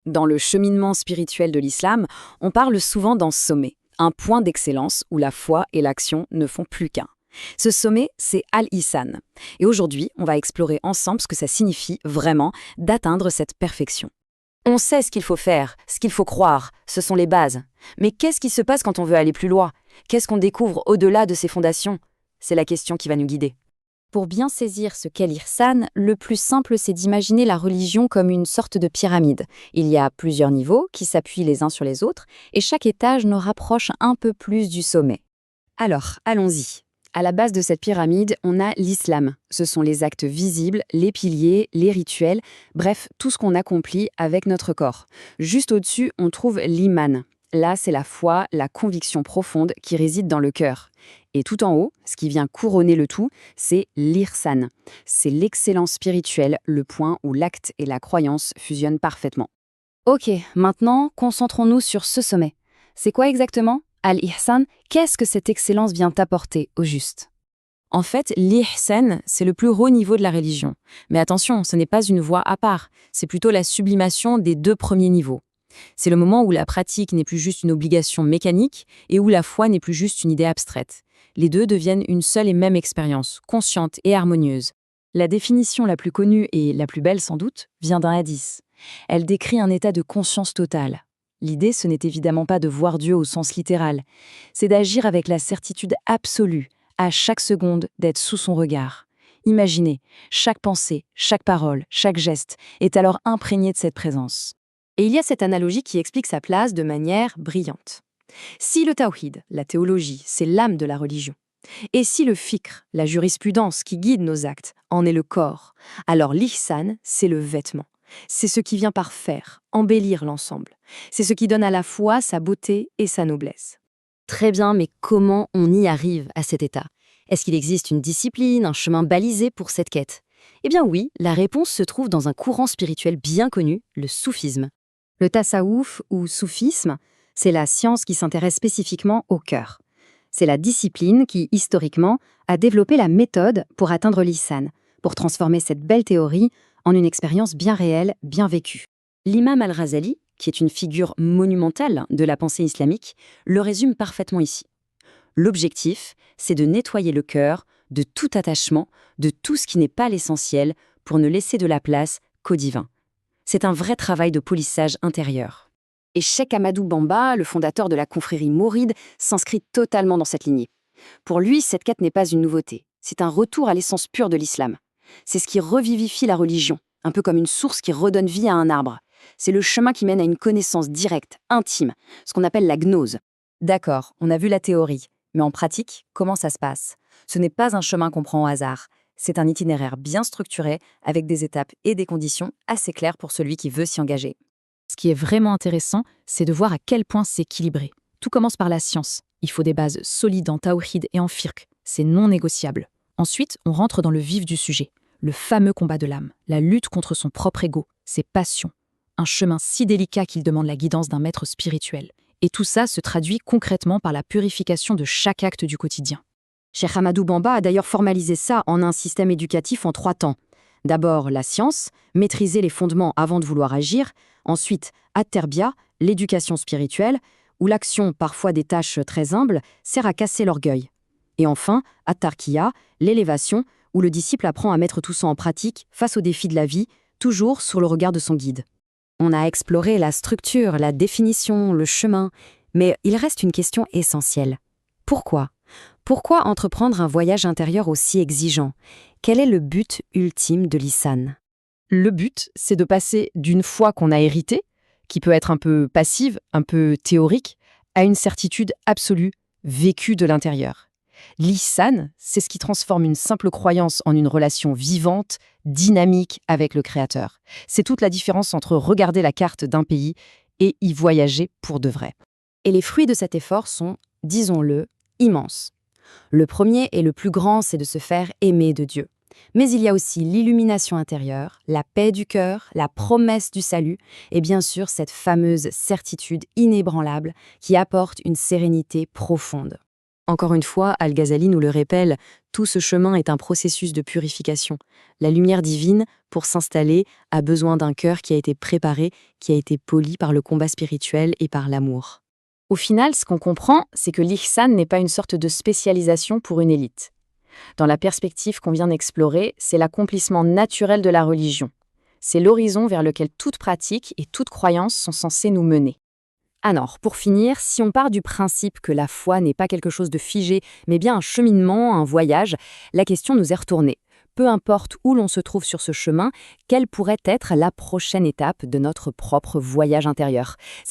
Dans le cheminement spirituel de l'islam, on parle souvent d'un sommet, un point d'excellence où la foi et l'action ne font plus qu'un. Ce sommet, c'est Al-Ihsan. Et aujourd'hui, on va explorer ensemble ce que ça signifie vraiment d'atteindre cette perfection. On sait ce qu'il faut faire, ce qu'il faut croire, ce sont les bases. Mais qu'est-ce qui se passe quand on veut aller plus loin? Qu'est-ce qu'on découvre au-delà de ces fondations? C'est la question qui va nous guider. Pour bien saisir ce qu'est l'Ihsan, le plus simple c'est d'imaginer la religion comme une sorte de pyramide. Il y a plusieurs niveaux qui s'appuient les uns sur les autres et chaque étage nous rapproche un peu plus du sommet. Alors, allons-y. À la base de cette pyramide, on a l'islam. Ce sont les actes visibles, les piliers, les rituels, bref, tout ce qu'on accomplit avec notre corps. Juste au-dessus, on trouve l'iman. Là, c'est la foi, la conviction profonde qui réside dans le cœur. Et tout en haut, ce qui vient couronner le tout, c'est l'ihsan. C'est l'excellence spirituelle, le point où l'acte et la croyance fusionnent parfaitement. Ok, maintenant, concentrons-nous sur ce sommet. C'est quoi exactement Al-Ihsan? Qu'est-ce que cette excellence vient apporter au juste? En fait, l'Ihsan, c'est le plus haut niveau de la religion. Mais attention, ce n'est pas une voie à part, c'est plutôt la sublimation des deux premiers niveaux. C'est le moment où la pratique n'est plus juste une obligation mécanique et où la foi n'est plus juste une idée abstraite. Les deux deviennent une seule et même expérience, consciente et harmonieuse. La définition la plus connue et la plus belle sans doute vient d'un hadith. Elle décrit un état de conscience totale. L'idée, ce n'est évidemment pas de voir Dieu au sens littéral, c'est d'agir avec la certitude absolue, à chaque seconde d'être sous son regard. Imaginez, chaque pensée, chaque parole, chaque geste est alors imprégné de cette présence. Et il y a cette analogie qui explique sa place de manière brillante. Si le tawhid, la théologie, c'est l'âme de la religion, et si le fikr, la jurisprudence qui guide nos actes, en est le corps, alors l'ihsan, c'est le vêtement. C'est ce qui vient par faire, embellir l'ensemble. C'est ce qui donne à la fois sa beauté et sa noblesse. Très bien, mais comment on y arrive à cet état? Est-ce qu'il existe une discipline, un chemin balisé pour cette quête? Eh bien oui, la réponse se trouve dans un courant spirituel bien connu, le soufisme. Le tasawwuf ou soufisme, c'est la science qui s'intéresse spécifiquement au cœur. C'est la discipline qui, historiquement, a développé la méthode pour atteindre l'ihsan, pour transformer cette belle théorie en une expérience bien réelle, bien vécue. L'imam al-Ghazali, qui est une figure monumentale de la pensée islamique, le résume parfaitement ici. L'objectif, c'est de nettoyer le cœur de tout attachement, de tout ce qui n'est pas l'essentiel, pour ne laisser de la place qu'au divin. C'est un vrai travail de polissage intérieur. Et Cheikh Ahmadou Bamba, le fondateur de la confrérie mouride, s'inscrit totalement dans cette lignée. Pour lui, cette quête n'est pas une nouveauté, c'est un retour à l'essence pure de l'islam. C'est ce qui revivifie la religion, un peu comme une source qui redonne vie à un arbre. C'est le chemin qui mène à une connaissance directe, intime, ce qu'on appelle la gnose. D'accord, on a vu la théorie, mais en pratique, comment ça se passe? Ce n'est pas un chemin qu'on prend au hasard. C'est un itinéraire bien structuré, avec des étapes et des conditions assez claires pour celui qui veut s'y engager. Ce qui est vraiment intéressant, c'est de voir à quel point c'est équilibré. Tout commence par la science. Il faut des bases solides en tawhid et en fiqh. C'est non négociable. Ensuite, on rentre dans le vif du sujet. Le fameux combat de l'âme, la lutte contre son propre ego, ses passions. Un chemin si délicat qu'il demande la guidance d'un maître spirituel. Et tout ça se traduit concrètement par la purification de chaque acte du quotidien. Cheikh Ahmadou Bamba a d'ailleurs formalisé ça en un système éducatif en 3 temps. D'abord la science, maîtriser les fondements avant de vouloir agir. Ensuite, at-terbiya, l'éducation spirituelle, où l'action, parfois des tâches très humbles, sert à casser l'orgueil. Et enfin, at-tarqiya, l'élévation, où le disciple apprend à mettre tout ça en pratique face aux défis de la vie, toujours sur le regard de son guide. On a exploré la structure, la définition, le chemin, mais il reste une question essentielle. Pourquoi? Pourquoi entreprendre un voyage intérieur aussi exigeant? Quel est le but ultime de l'ihsan? Le but, c'est de passer d'une foi qu'on a héritée, qui peut être un peu passive, un peu théorique, à une certitude absolue, vécue de l'intérieur. L'ihsan, c'est ce qui transforme une simple croyance en une relation vivante, dynamique avec le Créateur. C'est toute la différence entre regarder la carte d'un pays et y voyager pour de vrai. Et les fruits de cet effort sont, disons-le, immenses. Le premier et le plus grand, c'est de se faire aimer de Dieu. Mais il y a aussi l'illumination intérieure, la paix du cœur, la promesse du salut et bien sûr cette fameuse certitude inébranlable qui apporte une sérénité profonde. Encore une fois, Al-Ghazali nous le rappelle, tout ce chemin est un processus de purification. La lumière divine, pour s'installer, a besoin d'un cœur qui a été préparé, qui a été poli par le combat spirituel et par l'amour. Au final, ce qu'on comprend, c'est que l'ihsan n'est pas une sorte de spécialisation pour une élite. Dans la perspective qu'on vient d'explorer, c'est l'accomplissement naturel de la religion. C'est l'horizon vers lequel toute pratique et toute croyance sont censées nous mener. Alors, pour finir, si on part du principe que la foi n'est pas quelque chose de figé, mais bien un cheminement, un voyage, la question nous est retournée. Peu importe où l'on se trouve sur ce chemin, quelle pourrait être la prochaine étape de notre propre voyage intérieur?